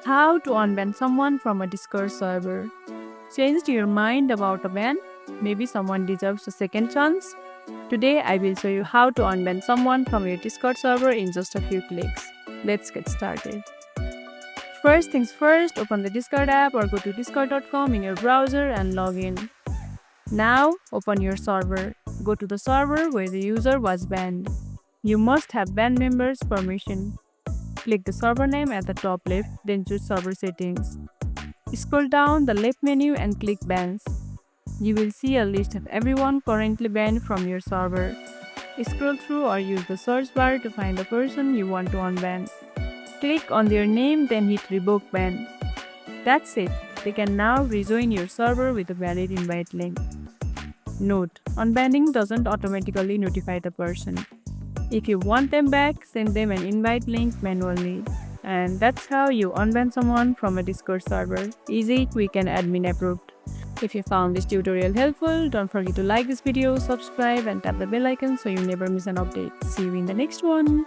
How to unban someone from a Discord server. Changed your mind about a ban? Maybe someone deserves a second chance? Today I will show you how to unban someone from your Discord server in just a few clicks. Let's get started. First things first, open the Discord app or go to discord.com in your browser and log in. Now, open your server. Go to the server where the user was banned. You must have band members' permission. Click the server name at the top left, then choose server settings. Scroll down the left menu and click bans. You will see a list of everyone currently banned from your server. Scroll through or use the search bar to find the person you want to unban. Click on their name, then hit revoke ban. That's it. They can now rejoin your server with a valid invite link. Note: unbanning doesn't automatically notify the person. If you want them back, send them an invite link manually. And that's how you unban someone from a Discord server. Easy, quick, and admin approved. If you found this tutorial helpful, don't forget to like this video, subscribe, and tap the bell icon so you never miss an update. See you in the next one.